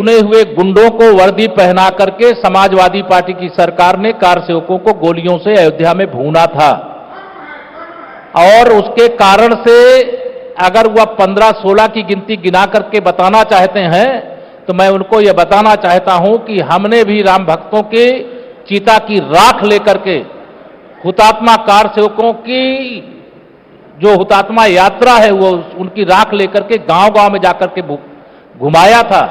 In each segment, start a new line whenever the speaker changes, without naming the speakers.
चुने हुए गुंडों को वर्दी पहना करके समाजवादी पार्टी की सरकार ने कार सेवकों को गोलियों से अयोध्या में भूना था और उसके कारण से अगर वह 15-16 की गिनती गिना करके बताना चाहते हैं तो मैं उनको यह बताना चाहता हूं कि हमने भी राम भक्तों के चिता की राख लेकर के हुतात्मा कार सेवकों की जो हुतात्मा यात्रा है वो उनकी राख लेकर के गांव-गांव में जाकर के घुमाया था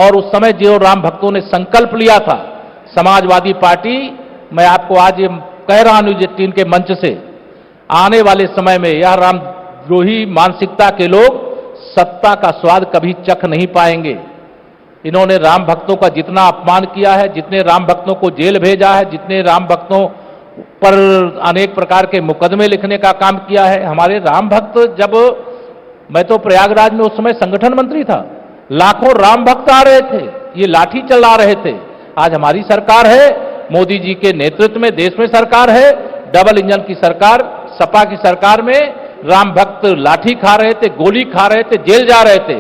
और उस समय जो राम भक्तों ने संकल्प लिया था समाजवादी पार्टी, मैं आपको आज ये कह रहा हूं न्यूज़ 18 के मंच से, आने वाले समय में यह रामद्रोही मानसिकता के लोग सत्ता का स्वाद कभी चख नहीं पाएंगे। इन्होंने राम भक्तों का जितना अपमान किया है, जितने राम भक्तों को जेल भेजा है, जितने राम भक्तों पर अनेक प्रकार के मुकदमे लिखने का काम किया है। हमारे राम भक्त, जब मैं तो प्रयागराज में उस समय संगठन मंत्री था, लाखों राम भक्त आ रहे थे, ये लाठी चला रहे थे। आज हमारी सरकार है, मोदी जी के नेतृत्व में देश में सरकार है, डबल इंजन की सरकार, सपा की सरकार में राम भक्त लाठी खा रहे थे, गोली खा रहे थे, जेल जा रहे थे।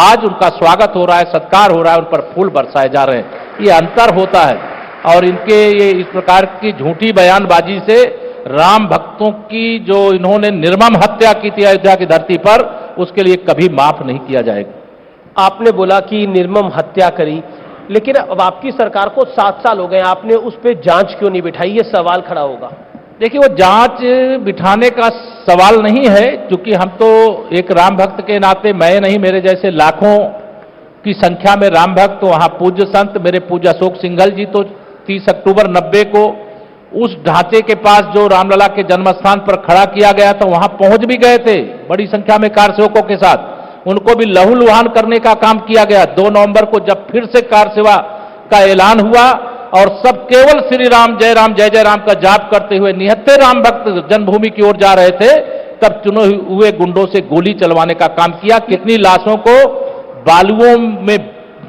आज उनका स्वागत हो रहा है, सत्कार हो रहा है, उन पर फूल बरसाए जा रहे हैं। ये अंतर होता है और इनके ये इस प्रकार की झूठी बयानबाजी से राम भक्तों की जो इन्होंने निर्मम हत्या की थी अयोध्या की धरती पर, उसके लिए कभी माफ नहीं किया जाएगा।
आपने बोला कि निर्मम हत्या करी, लेकिन अब आपकी सरकार को 7 साल हो गए, आपने उस पर जांच क्यों नहीं बिठाई? ये सवाल खड़ा होगा।
देखिए, वो जांच बिठाने का सवाल नहीं है, क्योंकि हम तो एक राम भक्त के नाते, मैं नहीं, मेरे जैसे लाखों की संख्या में राम भक्त, वहां पूज्य संत मेरे पूज्य अशोक सिंघल जी तो 30 अक्टूबर 90 को उस ढांचे के पास जो रामलला के जन्मस्थान पर खड़ा किया गया था वहां पहुंच भी गए थे बड़ी संख्या में कार सेवकों के साथ। उनको भी लहूलुहान करने का काम किया गया। 2 नवंबर को जब फिर से कार सेवा का ऐलान हुआ और सब केवल श्री राम जय राम का जाप करते हुए निहत्थे राम भक्त जन्मभूमि की ओर जा रहे थे, तब चुने हुए गुंडों से गोली चलवाने का काम किया। कितनी लाशों को बालुओं में,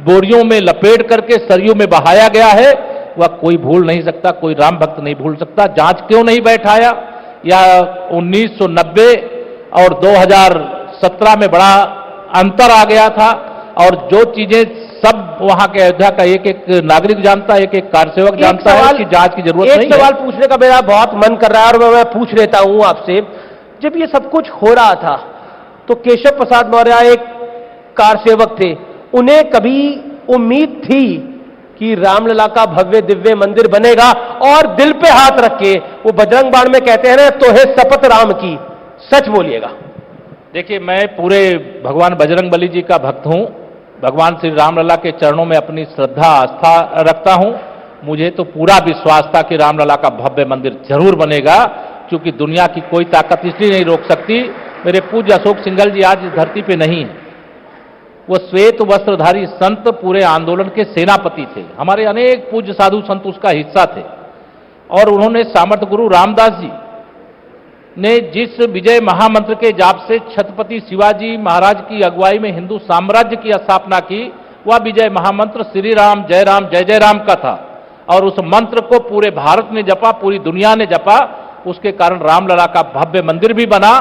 बोरियों में लपेट करके सरयू में बहाया गया है, वह कोई भूल नहीं सकता, कोई राम भक्त नहीं भूल सकता। जांच क्यों नहीं बैठाया? या 1990 और 2017 में बड़ा अंतर आ गया था और जो चीजें सब वहां के अयोध्या का एक एक नागरिक जानता है, एक एक कारसेवक जानता है कि जांच की जरूरत नहीं है।
एक सवाल पूछने का मेरा बहुत मन कर रहा है और मैं पूछ लेता हूं आपसे। जब ये सब कुछ हो रहा था तो केशव प्रसाद मौर्य एक कारसेवक थे, उन्हें कभी उम्मीद थी कि रामलला का भव्य दिव्य मंदिर बनेगा? और दिल पे हाथ रख के, वो बजरंग बाण में कहते हैं ना, तो है शपथ राम की, सच बोलिएगा।
देखिए, मैं पूरे भगवान बजरंगबली जी का भक्त हूं, भगवान श्री रामलला के चरणों में अपनी श्रद्धा आस्था रखता हूं। मुझे तो पूरा विश्वास था कि रामलला का भव्य मंदिर जरूर बनेगा, क्योंकि दुनिया की कोई ताकत इसलिए नहीं रोक सकती। मेरे पूज्य अशोक सिंघल जी आज इस धरती पे नहीं है, वो श्वेत वस्त्रधारी संत पूरे आंदोलन के सेनापति थे। हमारे अनेक पूज्य साधु संत उसका हिस्सा थे और उन्होंने सामर्थ गुरु रामदास जी ने जिस विजय महामंत्र के जाप से छत्रपति शिवाजी महाराज की अगुवाई में हिंदू साम्राज्य की स्थापना की, वह विजय महामंत्र श्री राम जय राम का था और उस मंत्र को पूरे भारत ने जपा, पूरी दुनिया ने जपा। उसके कारण रामलला का भव्य मंदिर भी बना।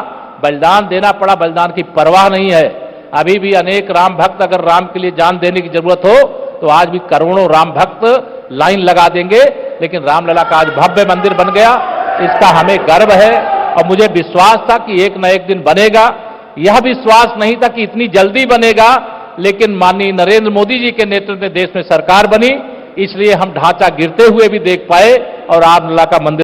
बलिदान देना पड़ा, बलिदान की परवाह नहीं है। अभी भी अनेक राम भक्त अगर राम के लिए जान देने की जरूरत हो तो आज भी करोड़ों राम भक्त लाइन लगा देंगे, लेकिन रामलला का आज भव्य मंदिर बन गया, इसका हमें गर्व है और मुझे विश्वास था कि एक न एक दिन बनेगा। यह विश्वास नहीं था कि इतनी जल्दी बनेगा, लेकिन माननीय नरेंद्र मोदी जी के नेतृत्व में देश में सरकार बनी, इसलिए हम ढांचा गिरते हुए भी देख पाए और रामलला का मंदिर